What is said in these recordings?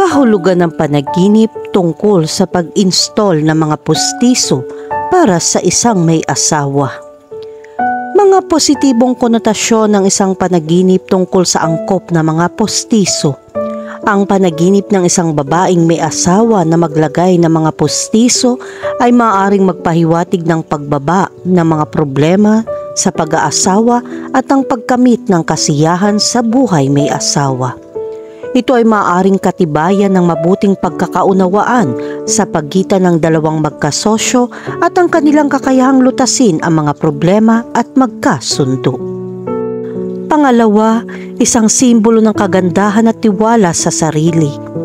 Kahulugan ng panaginip tungkol sa pag-install ng mga pustiso para sa isang may asawa. Mga positibong konotasyon ng isang panaginip tungkol sa angkop ng mga pustiso. Ang panaginip ng isang babaeng may asawa na maglagay ng mga pustiso ay maaaring magpahiwatig ng pagbaba ng mga problema sa pag-aasawa at ang pagkamit ng kasiyahan sa buhay may asawa. Ito ay maaaring katibayan ng mabuting pagkakaunawaan sa pagitan ng dalawang magkasosyo at ang kanilang kakayahang lutasin ang mga problema at magkasundo. Pangalawa, isang simbolo ng kagandahan at tiwala sa sarili.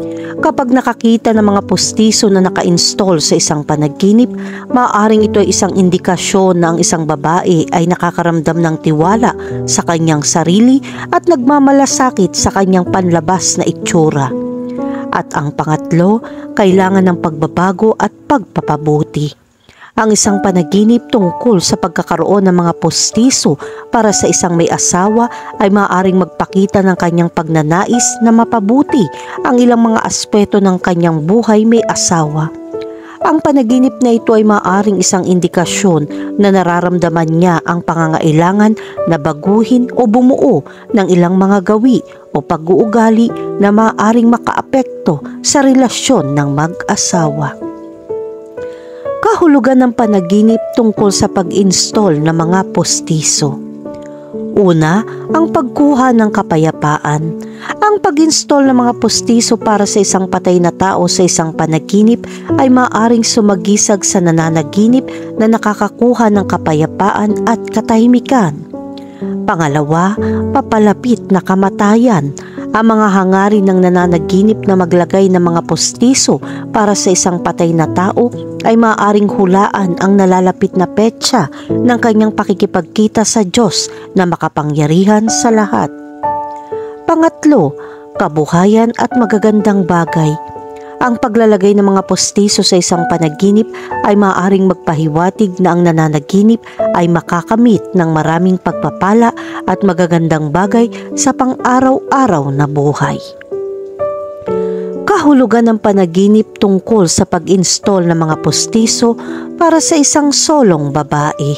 Kapag nakakita ng mga pustiso na naka-install sa isang panaginip, maaaring ito ay isang indikasyon na ang isang babae ay nakakaramdam ng tiwala sa kanyang sarili at nagmamalasakit sa kanyang panlabas na itsura. At ang pangatlo, kailangan ng pagbabago at pagpapabuti. Ang isang panaginip tungkol sa pagkakaroon ng mga pustiso para sa isang may asawa ay maaaring magpakita ng kanyang pagnanais na mapabuti ang ilang mga aspeto ng kanyang buhay may asawa. Ang panaginip na ito ay maaaring isang indikasyon na nararamdaman niya ang pangangailangan na baguhin o bumuo ng ilang mga gawi o pag-uugali na maaaring makaapekto sa relasyon ng mag-asawa. Kahulugan ng panaginip tungkol sa pag-install ng mga pustiso. Una, ang pagkuha ng kapayapaan. Ang pag-install ng mga pustiso para sa isang patay na tao sa isang panaginip ay maaaring sumagisag sa nananaginip na nakakakuha ng kapayapaan at katahimikan. Pangalawa, papalapit na kamatayan. Ang mga hangarin ng nananaginip na maglagay ng mga pustiso para sa isang patay na tao ay maaaring hulaan ang nalalapit na petsa ng kanyang pakikipagkita sa Diyos na makapangyarihan sa lahat. Pangatlo, kabuhayan at magagandang bagay. Ang paglalagay ng mga pustiso sa isang panaginip ay maaaring magpahiwatig na ang nananaginip ay makakamit ng maraming pagpapala at magagandang bagay sa pang-araw-araw na buhay. Kahulugan ng panaginip tungkol sa pag-install ng mga pustiso para sa isang solong babae.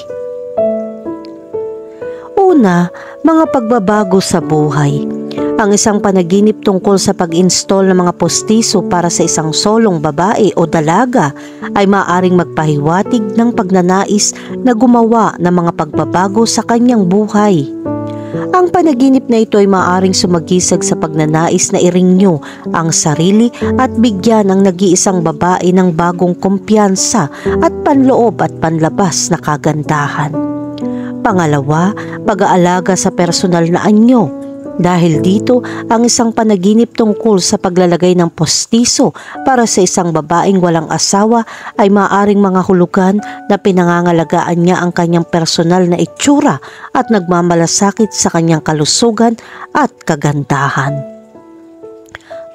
Una, mga pagbabago sa buhay. Ang isang panaginip tungkol sa pag-install ng mga pustiso para sa isang solong babae o dalaga ay maaaring magpahiwatig ng pagnanais na gumawa ng mga pagbabago sa kanyang buhay. Ang panaginip na ito ay maaaring sumagisag sa pagnanais na i-renew ang sarili at bigyan ang nag-iisang babae ng bagong kumpiyansa at panloob at panlabas na kagandahan. Pangalawa, pag-aalaga sa personal na anyo. Dahil dito, ang isang panaginip tungkol sa paglalagay ng pustiso para sa isang babaeng walang asawa ay maaaring mga hulugan na pinangangalagaan niya ang kanyang personal na itsura at nagmamalasakit sa kanyang kalusugan at kagandahan.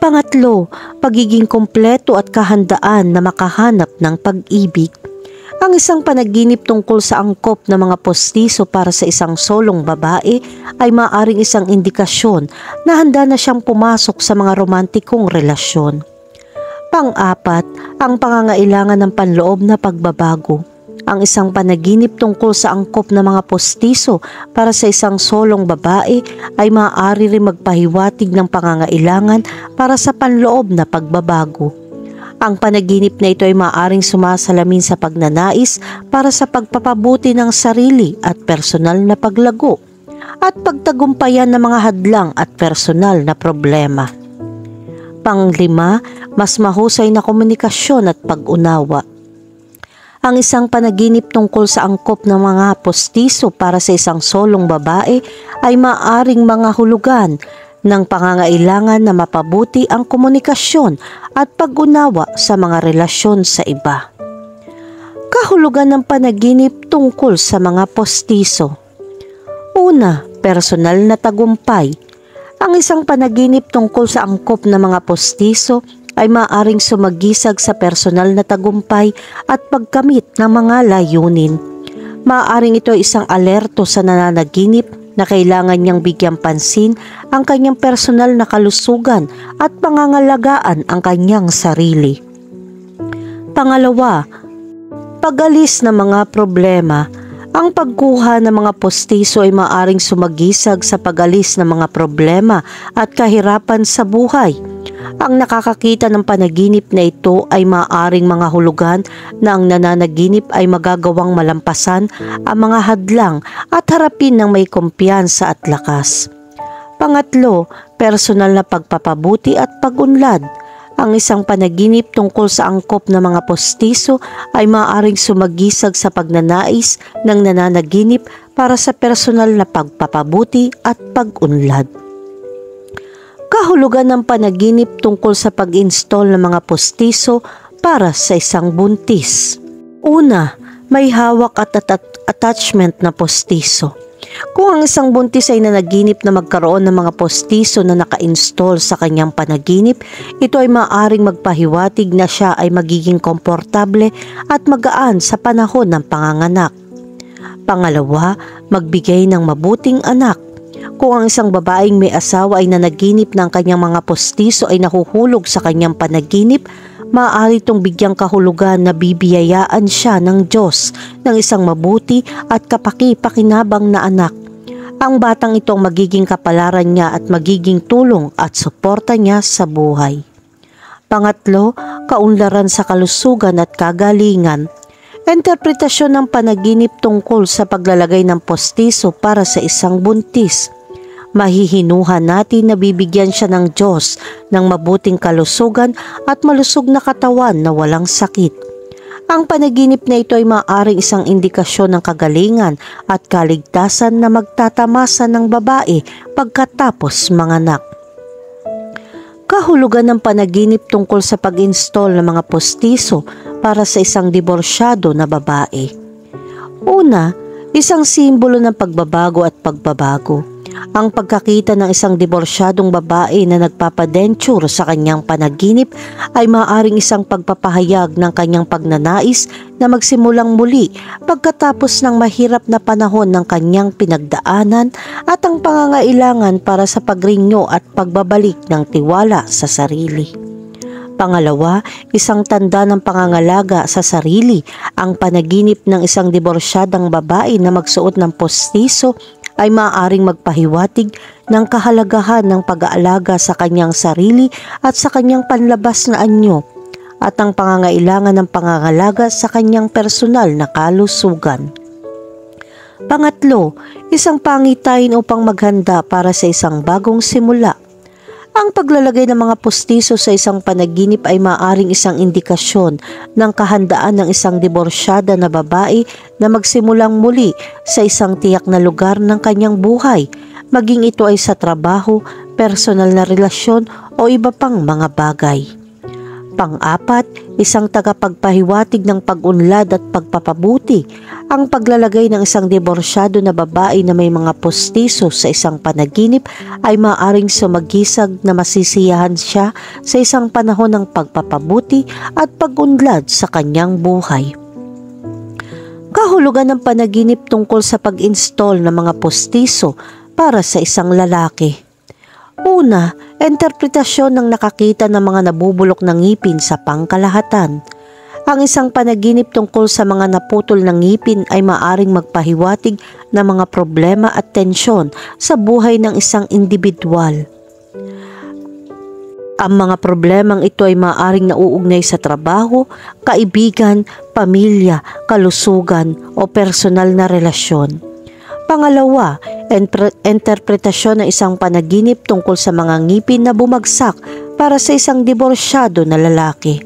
Pangatlo, pagiging kompleto at kahandaan na makahanap ng pag-ibig. Ang isang panaginip tungkol sa angkop ng mga pustiso para sa isang solong babae ay maaaring isang indikasyon na handa na siyang pumasok sa mga romantikong relasyon. Pang-apat, ang pangangailangan ng panloob na pagbabago. Ang isang panaginip tungkol sa angkop ng mga pustiso para sa isang solong babae ay maaari rin magpahiwatig ng pangangailangan para sa panloob na pagbabago. Ang panaginip na ito ay maaaring sumasalamin sa pagnanais para sa pagpapabuti ng sarili at personal na paglago at pagtagumpayan ng mga hadlang at personal na problema. Panglima, mas mahusay na komunikasyon at pag-unawa. Ang isang panaginip tungkol sa angkop ng mga pustiso para sa isang solong babae ay maaaring mga hulugan ng pangangailangan na mapabuti ang komunikasyon at pag-unawa sa mga relasyon sa iba. Kahulugan ng panaginip tungkol sa mga pustiso. Una, personal na tagumpay. Ang isang panaginip tungkol sa angkop ng mga pustiso ay maaaring sumagisag sa personal na tagumpay at pagkamit ng mga layunin. Maaaring ito ay isang alerto sa nananaginip na kailangan niyang bigyang pansin ang kanyang personal na kalusugan at pangangalagaan ang kanyang sarili. Pangalawa, pag-alis ng mga problema. Ang pagkuha ng mga postiso ay maaaring sumagisag sa pag-alis ng mga problema at kahirapan sa buhay. Ang nakakakita ng panaginip na ito ay maaaring mga hulugan na ang nananaginip ay magagawang malampasan ang mga hadlang at harapin ng may kumpiyansa at lakas. Pangatlo, personal na pagpapabuti at pag-unlad. Ang isang panaginip tungkol sa angkop ng mga postiso ay maaaring sumagisag sa pagnanais ng nananaginip para sa personal na pagpapabuti at pag-unlad. Kahulugan ng panaginip tungkol sa pag-install ng mga postiso para sa isang buntis. Una, may hawak at attachment na postiso. Kung ang isang buntis ay nanaginip na magkaroon ng mga postiso na naka-install sa kanyang panaginip, ito ay maaaring magpahiwatig na siya ay magiging komportable at magaan sa panahon ng panganganak. Pangalawa, magbigay ng mabuting anak. Kung ang isang babaeng may asawa ay nanaginip na ang kanyang mga postiso ay nahuhulog sa kanyang panaginip, maaari itong bigyang kahulugan na bibiyayaan siya ng Diyos ng isang mabuti at kapaki-pakinabang na anak. Ang batang ito ang magiging kapalaran niya at magiging tulong at suporta niya sa buhay. Pangatlo, kaunlaran sa kalusugan at kagalingan. Interpretasyon ng panaginip tungkol sa paglalagay ng postiso para sa isang buntis. Mahihinuhan natin na bibigyan siya ng Diyos ng mabuting kalusugan at malusog na katawan na walang sakit. Ang panaginip na ito ay maaaring isang indikasyon ng kagalingan at kaligtasan na magtatamasa ng babae pagkatapos manganak. Kahulugan ng panaginip tungkol sa pag-install ng mga postiso para sa isang diborsyado na babae. Una, isang simbolo ng pagbabago at pagbabago. Ang pagkakita ng isang diborsyadong babae na nagpapadenture sa kanyang panaginip ay maaaring isang pagpapahayag ng kanyang pagnanais na magsimulang muli pagkatapos ng mahirap na panahon ng kanyang pinagdaanan at ang pangangailangan para sa pagrinyo at pagbabalik ng tiwala sa sarili. Pangalawa, isang tanda ng pangangalaga sa sarili. Ang panaginip ng isang diborsyadang babae na magsuot ng postiso ay maaaring magpahiwatig ng kahalagahan ng pag-aalaga sa kanyang sarili at sa kanyang panlabas na anyo at ang pangangailangan ng pangangalaga sa kanyang personal na kalusugan. Pangatlo, isang pangitain upang maghanda para sa isang bagong simula. Ang paglalagay ng mga postiso sa isang panaginip ay maaaring isang indikasyon ng kahandaan ng isang diborsyada na babae na magsimulang muli sa isang tiyak na lugar ng kanyang buhay, maging ito ay sa trabaho, personal na relasyon o iba pang mga bagay. Pang-apat, isang tagapagpahiwatig ng pag-unlad at pagpapabuti. Ang paglalagay ng isang diborsyado na babae na may mga postiso sa isang panaginip ay maaaring sumagisag na masisiyahan siya sa isang panahon ng pagpapabuti at pag-unlad sa kanyang buhay. Kahulugan ng panaginip tungkol sa pag-install ng mga postiso para sa isang lalaki. Una, interpretasyon ng nakakita ng mga nabubulok na ngipin sa pangkalahatan. Ang isang panaginip tungkol sa mga naputol na ngipin ay maaring magpahiwatig ng mga problema at tensyon sa buhay ng isang individual. Ang mga problemang ito ay maaaring nauugnay sa trabaho, kaibigan, pamilya, kalusugan o personal na relasyon. Pangalawa, interpretasyon ng isang panaginip tungkol sa mga ngipin na bumagsak para sa isang diborsyado na lalaki.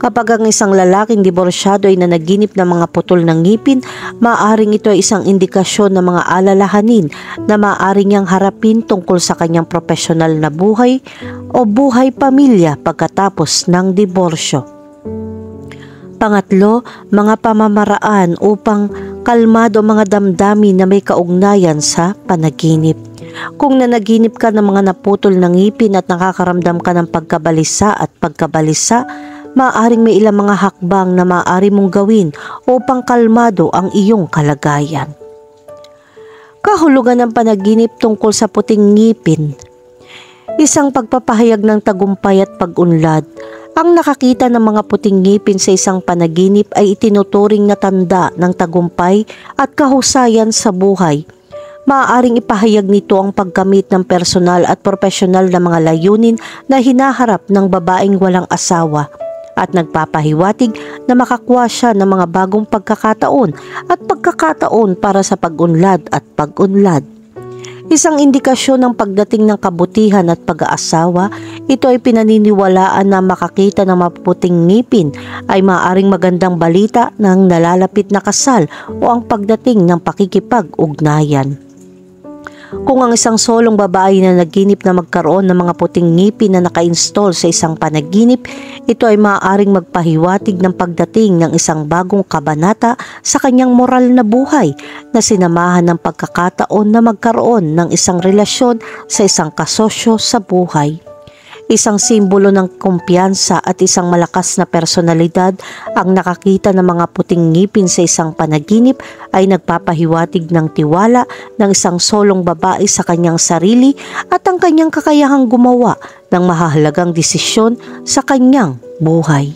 Kapag ang isang lalaking diborsyado ay nanaginip ng mga putol ng ngipin, maaaring ito ay isang indikasyon ng mga alalahanin na maaaring niyang harapin tungkol sa kanyang profesional na buhay o buhay pamilya pagkatapos ng diborsyo. Pangatlo, mga pamamaraan upang kalmado mga damdamin na may kaugnayan sa panaginip. Kung nanaginip ka ng mga naputol ng ngipin at nakakaramdam ka ng pagkabalisa at pagkabalisa, maaaring may ilang mga hakbang na maaari mong gawin upang kalmado ang iyong kalagayan. Kahulugan ng panaginip tungkol sa puting ngipin. Isang pagpapahayag ng tagumpay at pag-unlad. Ang nakakita ng mga puting ngipin sa isang panaginip ay itinuturing na tanda ng tagumpay at kahusayan sa buhay. Maaaring ipahayag nito ang pagkamit ng personal at profesional na mga layunin na hinaharap ng babaeng walang asawa at nagpapahiwatig na makakuha siya ng mga bagong pagkakataon at pagkakataon para sa pag-unlad at pag-unlad. Isang indikasyon ng pagdating ng kabutihan at pag-aasawa, ito ay pinaniniwalaan na makakita ng maputing ngipin ay maaaring magandang balita ng nalalapit na kasal o ang pagdating ng pakikipag-ugnayan. Kung ang isang solong babae na naginip na magkaroon ng mga puting ngipin na naka-install sa isang panaginip, ito ay maaaring magpahiwatig ng pagdating ng isang bagong kabanata sa kanyang moral na buhay na sinamahan ng pagkakataon na magkaroon ng isang relasyon sa isang kasosyo sa buhay. Isang simbolo ng kumpiyansa at isang malakas na personalidad, ang nakakita ng mga puting ngipin sa isang panaginip ay nagpapahiwatig ng tiwala ng isang solong babae sa kanyang sarili at ang kanyang kakayahang gumawa ng mahahalagang desisyon sa kanyang buhay.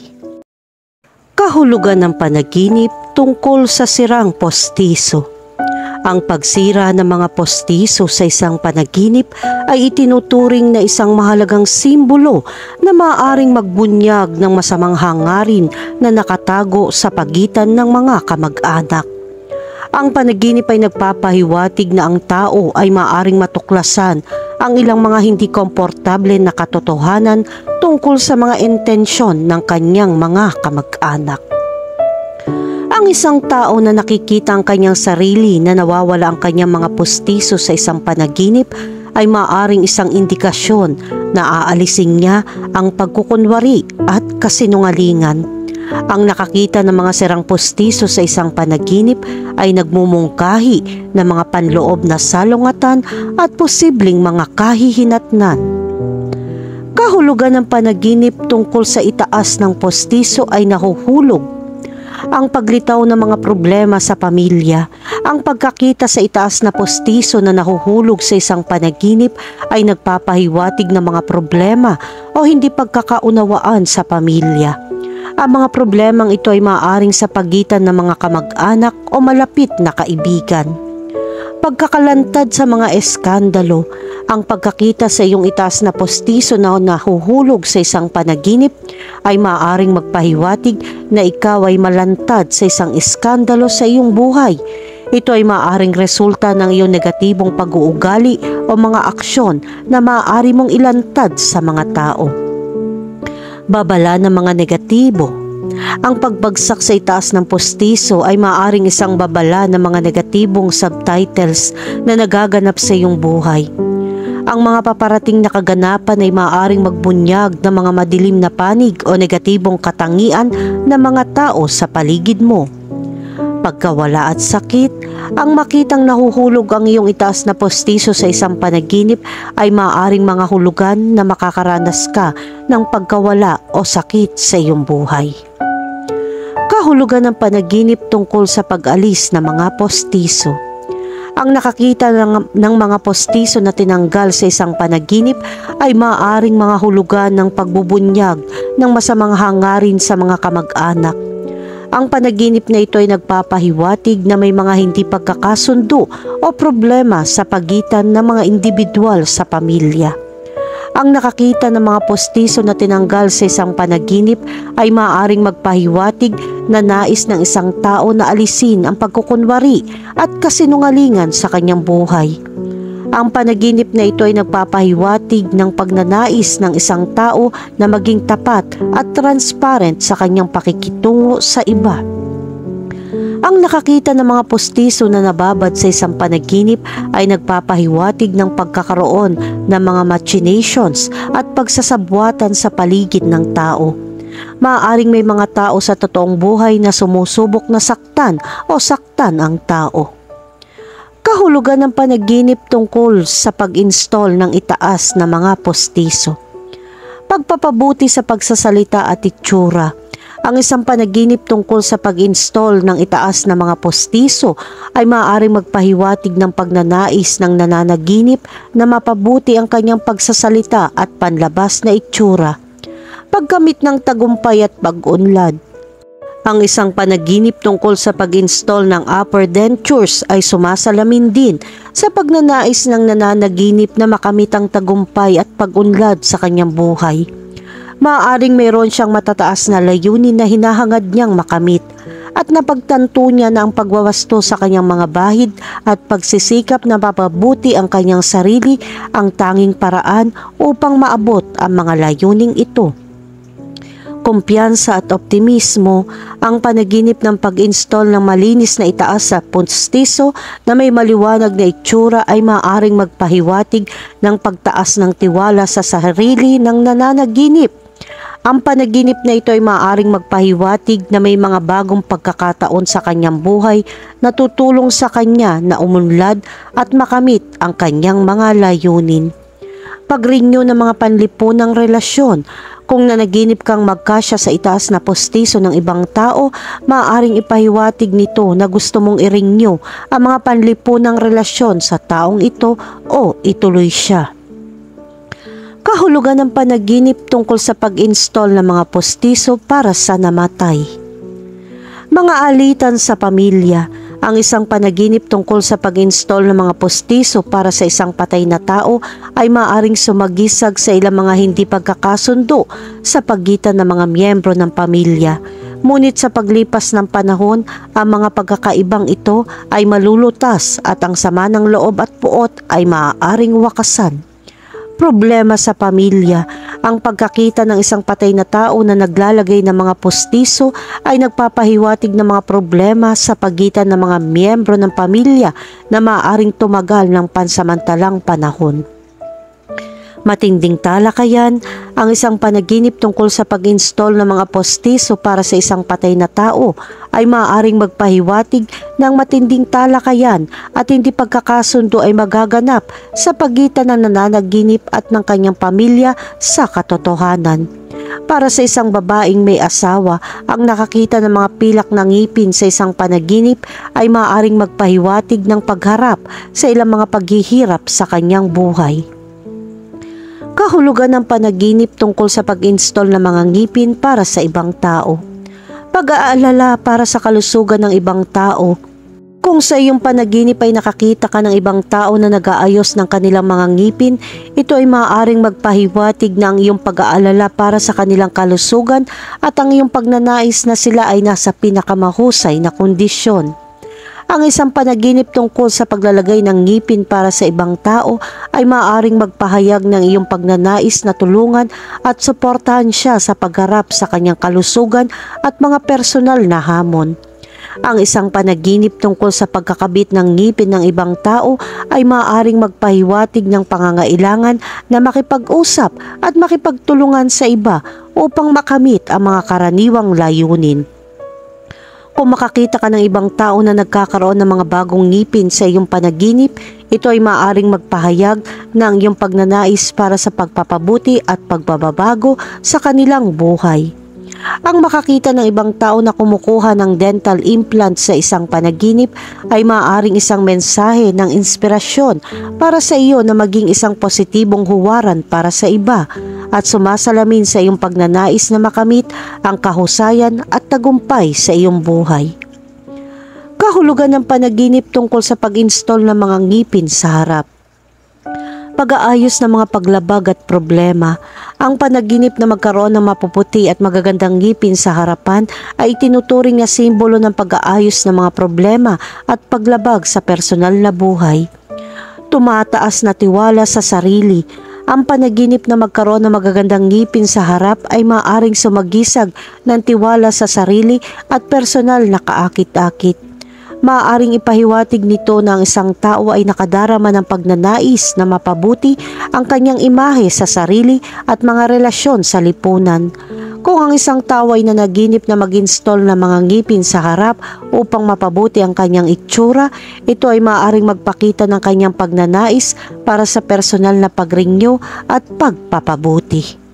Kahulugan ng panaginip tungkol sa sirang postiso. Ang pagsira ng mga postiso sa isang panaginip ay itinuturing na isang mahalagang simbolo na maaaring magbunyag ng masamang hangarin na nakatago sa pagitan ng mga kamag-anak. Ang panaginip ay nagpapahiwatig na ang tao ay maaaring matuklasan ang ilang mga hindi komportable na katotohanan tungkol sa mga intensyon ng kanyang mga kamag-anak. Ang isang tao na nakikita ang kanyang sarili na nawawala ang kanyang mga postiso sa isang panaginip ay maaaring isang indikasyon na aalisin niya ang pagkukunwari at kasinungalingan. Ang nakakita ng mga sirang postiso sa isang panaginip ay nagmumungkahi ng mga panloob na salungatan at posibleng mga kahihinatnan. Kahulugan ng panaginip tungkol sa itaas ng postiso ay nahuhulog ang paglitaw ng mga problema sa pamilya. Ang pagkakita sa itaas na postiso na nahuhulog sa isang panaginip ay nagpapahiwatig ng mga problema o hindi pagkakaunawaan sa pamilya. Ang mga problemang ito ay maaaring sa pagitan ng mga kamag-anak o malapit na kaibigan. Pagkakalantad sa mga eskandalo. Ang pagkakita sa iyong itaas na postiso na nahuhulog sa isang panaginip ay maaaring magpahiwatig na ikaw ay malantad sa isang iskandalo sa iyong buhay. Ito ay maaaring resulta ng iyong negatibong pag-uugali o mga aksyon na maaari mong ilantad sa mga tao. Babala ng mga negatibo. Ang pagbagsak sa itaas ng postiso ay maaaring isang babala ng mga negatibong subtitles na nagaganap sa iyong buhay. Ang mga paparating na kaganapan ay maaaring magbunyag ng mga madilim na panig o negatibong katangian ng mga tao sa paligid mo. Pagkawala at sakit, ang makitang nahuhulog ang iyong itaas na postiso sa isang panaginip ay maaaring mga hulugan na makakaranas ka ng pagkawala o sakit sa iyong buhay. Kahulugan ng panaginip tungkol sa pag-alis ng mga postiso. Ang nakakita ng mga postiso na tinanggal sa isang panaginip ay maaaring mga hulugan ng pagbubunyag ng masamang hangarin sa mga kamag-anak. Ang panaginip na ito ay nagpapahiwatig na may mga hindi pagkakasundo o problema sa pagitan ng mga individual sa pamilya. Ang nakakita ng mga postiso na tinanggal sa isang panaginip ay maaaring magpahiwatig na nais ng isang tao na alisin ang pagkukunwari at kasinungalingan sa kanyang buhay. Ang panaginip na ito ay nagpapahiwatig ng pagnanais ng isang tao na maging tapat at transparent sa kanyang pakikitungo sa iba. Ang nakakita ng mga postiso na nababad sa isang panaginip ay nagpapahiwatig ng pagkakaroon ng mga machinations at pagsasabwatan sa paligid ng tao. Maaaring may mga tao sa totoong buhay na sumusubok na saktan o saktan ang tao. Kahulugan ng panaginip tungkol sa pag-install ng itaas na mga postiso. Pagpapabuti sa pagsasalita at itsura. Ang isang panaginip tungkol sa pag-install ng itaas na mga postiso ay maaaring magpahiwatig ng pagnanais ng nananaginip na mapabuti ang kanyang pagsasalita at panlabas na itsura. Pagkamit ng tagumpay at pag-unlad. Ang isang panaginip tungkol sa pag-install ng upper dentures ay sumasalamin din sa pagnanais ng nananaginip na makamit ang tagumpay at pag-unlad sa kanyang buhay. Maaaring mayroon siyang matataas na layunin na hinahangad niyang makamit at napagtanto niya na ang pagwawasto sa kanyang mga bahid at pagsisikap na mapabuti ang kanyang sarili ang tanging paraan upang maabot ang mga layuning ito. Kumpiyansa at optimismo, ang panaginip ng pag-install ng malinis na itaas sa postiso na may maliwanag na itsura ay maaaring magpahiwatig ng pagtaas ng tiwala sa sarili ng nananaginip. Ang panaginip na ito ay maaaring magpahiwatig na may mga bagong pagkakataon sa kanyang buhay na tutulong sa kanya na umunlad at makamit ang kanyang mga layunin. Pag-renew ng mga panlipunang relasyon. Kung nanaginip kang magkasya sa itaas na postiso ng ibang tao, maaaring ipahiwatig nito na gusto mong i-renew ang mga panlipunang relasyon sa taong ito o ituloy siya. Kahulugan ng panaginip tungkol sa pag-install ng mga postiso para sa namatay. Mga alitan sa pamilya. Ang isang panaginip tungkol sa pag-install ng mga postiso para sa isang patay na tao ay maaaring sumagisag sa ilang mga hindi pagkakasundo sa pagitan ng mga miyembro ng pamilya. Ngunit sa paglipas ng panahon, ang mga pagkakaibang ito ay malulutas at ang sama ng loob at puot ay maaaring wakasan. Problema sa pamilya. Ang pagkakita ng isang patay na tao na naglalagay ng mga postiso ay nagpapahiwatig ng mga problema sa pagitan ng mga miyembro ng pamilya na maaaring tumagal ng pansamantalang panahon. Matinding talakayan, ang isang panaginip tungkol sa pag-install ng mga postiso para sa isang patay na tao ay maaaring magpahiwatig ng matinding talakayan at hindi pagkakasundo ay magaganap sa pagitan ng nananaginip at ng kanyang pamilya sa katotohanan. Para sa isang babaeng may asawa, ang nakakita ng mga pilak ng ngipin sa isang panaginip ay maaaring magpahiwatig ng pagharap sa ilang mga paghihirap sa kanyang buhay. Kahulugan ng panaginip tungkol sa pag-install ng mga ngipin para sa ibang tao. Pag-aalala para sa kalusugan ng ibang tao. Kung sa iyong panaginip ay nakakita ka ng ibang tao na nag-aayos ng kanilang mga ngipin, ito ay maaaring magpahiwatig na ang iyong pag-aalala para sa kanilang kalusugan at ang iyong pagnanais na sila ay nasa pinakamahusay na kondisyon. Ang isang panaginip tungkol sa paglalagay ng ngipin para sa ibang tao ay maaaring magpahayag ng iyong pagnanais na tulungan at suportahan siya sa pagharap sa kanyang kalusugan at mga personal na hamon. Ang isang panaginip tungkol sa pagkakabit ng ngipin ng ibang tao ay maaaring magpahiwatig ng pangangailangan na makipag-usap at makipagtulungan sa iba upang makamit ang mga karaniwang layunin. Kung makakita ka ng ibang tao na nagkakaroon ng mga bagong ngipin sa iyong panaginip, ito ay maaaring magpahayag ng iyong pagnanais para sa pagpapabuti at pagbabago sa kanilang buhay. Ang makakita ng ibang tao na kumukuha ng dental implant sa isang panaginip ay maaaring isang mensahe ng inspirasyon para sa iyo na maging isang positibong huwaran para sa iba at sumasalamin sa iyong pagnanais na makamit ang kahusayan at tagumpay sa iyong buhay. Kahulugan ng panaginip tungkol sa pag-install ng mga ngipin sa harap. Pag-aayos ng mga paglabag at problema. Ang panaginip na magkaroon ng mapuputi at magagandang ngipin sa harapan ay tinuturing na simbolo ng pag-aayos ng mga problema at paglabag sa personal na buhay. Tumataas na tiwala sa sarili. Ang panaginip na magkaroon ng magagandang ngipin sa harap ay maaaring sumagisag ng tiwala sa sarili at personal na kaakit-akit. Maaaring ipahiwatig nito na ang isang tao ay nakadarama ng pagnanais na mapabuti ang kanyang imahe sa sarili at mga relasyon sa lipunan. Kung ang isang tao ay nanaginip na mag-install ng mga ngipin sa harap upang mapabuti ang kanyang itsura, ito ay maaaring magpakita ng kanyang pagnanais para sa personal na pag-renew at pagpapabuti.